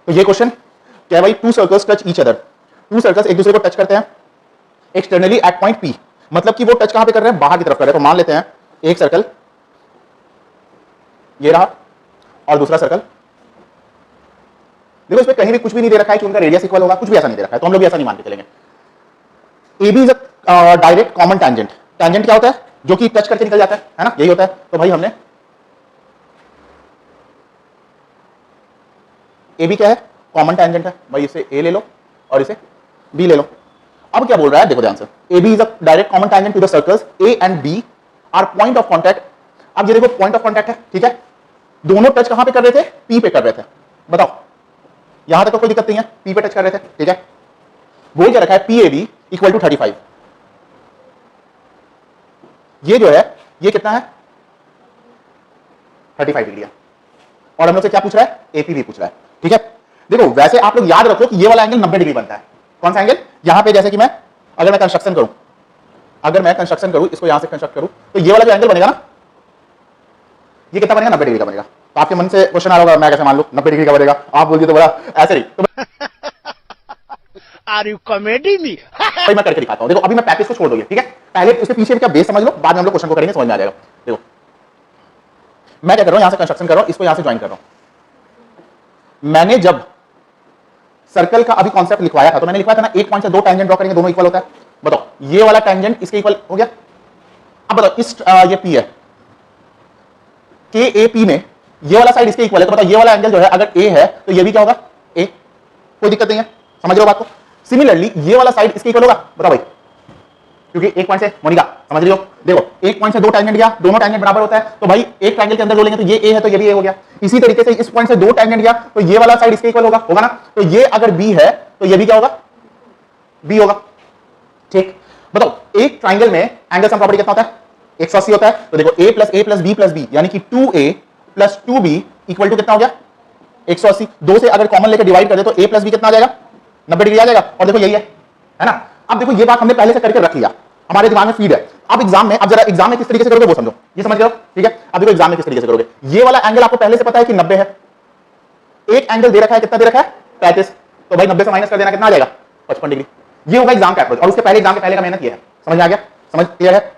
तो ये क्वेश्चन क्या है भाई, to circles touch each other, to circles एक दूसरे को टच करते हैं एक्सटर्नली एट पॉइंट पी, मतलब कि वो टच कहां पे कर रहे हैं, बाहर की तरफ कर रहे हैं। तो मान लेते हैं एक सर्कल ये रहा और दूसरा सर्कल, देखो इसमें कहीं भी कुछ भी नहीं दे रखा है कि उनका रेडियस इक्वल होगा, कुछ भी ऐसा नहीं दे रखा है, तो हम लोग भी ऐसा नहीं मान के चलेंगे। A B is a direct common tangent, tangent क्या होता है, जो कि टच करके निकल जाता है ना, यही होता है। तो भाई हमने ए बी क्या है, कॉमन टैंजेंट है, भाई इसे ए ले लो और इसे बी ले लो। अब क्या बोल रहा है, देखो ध्यान से, A B is a direct common tangent to the circles A and B are point of contact. अब ये देखो पॉइंट ऑफ कॉन्टैक्ट है, ठीक है, दोनों टच कहां पे कर रहे थे, पी पे कर रहे थे। बताओ यहां तक तो कोई दिक्कत नहीं है, पी पे टच कर रहे थे, ठीक है। बोल क्या रखा है, P A B equal to 35। ये जो है ये कितना है, 35 डिग्री है। और हम लोग से क्या पूछ रहा है, एपीबी पूछ रहा है, ठीक है। देखो वैसे आप लोग याद रखो कि ये वाला एंगल 90 डिग्री बनता है। कौन सा एंगल, यहां पे जैसे कि मैं अगर मैं कंस्ट्रक्शन करूं, इसको यहां से कंस्ट्रक्ट करूं, तो ये वाला जो एंगल बनेगा ना, ये कितना बनेगा, 90 डिग्री का बनेगा। तो आपके मन से क्वेश्चन आ रहा होगा, मैं कैसे मान लूं 90 डिग्री का बनेगा, आप बोल दिए तो बड़ा ऐसे ही तो आर यू कॉमेडी मी? भाई मैं करके दिखाता हूं। देखो अभी मैं पैकेज को छोड़ दूंगी, ठीक है, पहले उसके पीछे क्या बेस समझ लो, बाद में हम लोग क्वेश्चन को करेंगे, समझ में आ जाएगा। देखो मैं क्या कर रहा हूं, यहां से कंस्ट्रक्शन कर रहा हूं, इसको यहां से ज्वाइन कर रहा हूं। मैंने जब सर्कल का अभी कॉन्सेप्ट लिखवाया था तो मैंने लिखवाया था ना, एक पॉइंट से दो टैंजेंट ड्रॉ करेंगे, दोनों इक्वल होता है। बताओ ये वाला टैंजेंट इसके इक्वल हो गया। अब बताओ इस ये पी है, के ए पी में ये वाला साइड इसके इक्वल है, तो बताओ ये वाला एंगल जो है अगर ए है तो ये भी क्या होगा, ए, कोई दिक्कत नहीं है, समझ रहे हो बात को। सिमिलरली ये वाला साइड इसके इक्वल होगा, बताओ भाई, क्योंकि एक पॉइंट से मोनिका समझ रही हो, देखो एक पॉइंट से दो टैंजेंट गया, दोनों टैंजेंट बराबर होता है, तो भाई एक ट्रायंगल के अंदर जो लेंगे तो ये ए है तो ये भी ए हो गया। इसी तरीके से इस पॉइंट से दो टैंजेंट गया तो ये वाला साइड इसके इक्वल होगा, होगा ना, तो ये अगर बी है तो ये भी क्या होगा, बी होगा, ठीक। बताओ एक ट्रायंगल में एंगल सम प्रॉपर्टी कितना होता है, 180 होता है। तो देखो a प्लस बी यानी कि 2a plus 2b equal to कितना हो गया, 180। दो से अगर कॉमन लेकर डिवाइड कर दे तो a प्लस बी कितना आ जाएगा, 90 डिग्री आ जाएगा। और देखो यही है ना। अब देखो ये बात हमने पहले से करके रख लिया, हमारे दिमाग में फीड है। अब एग्जाम में, अब जरा एग्जाम में किस तरीके से करोगे वो समझो, ये समझ रहे हो, ठीक है। अब देखो एग्जाम में किस तरीके से करोगे, ये वाला एंगल आपको पहले से पता है कि 90 है, एक एंगल दे रखा है, कितना दे रखा है, 35, तो भाई 90 से माइनस कर देना कितना आ जाएगा, 55 डिग्री। ये होगा एग्जाम का अप्रोच, और उसके पहले एग्जाम के पहले का मेहनत ये है, समझ में आ गया, समझ क्लियर है।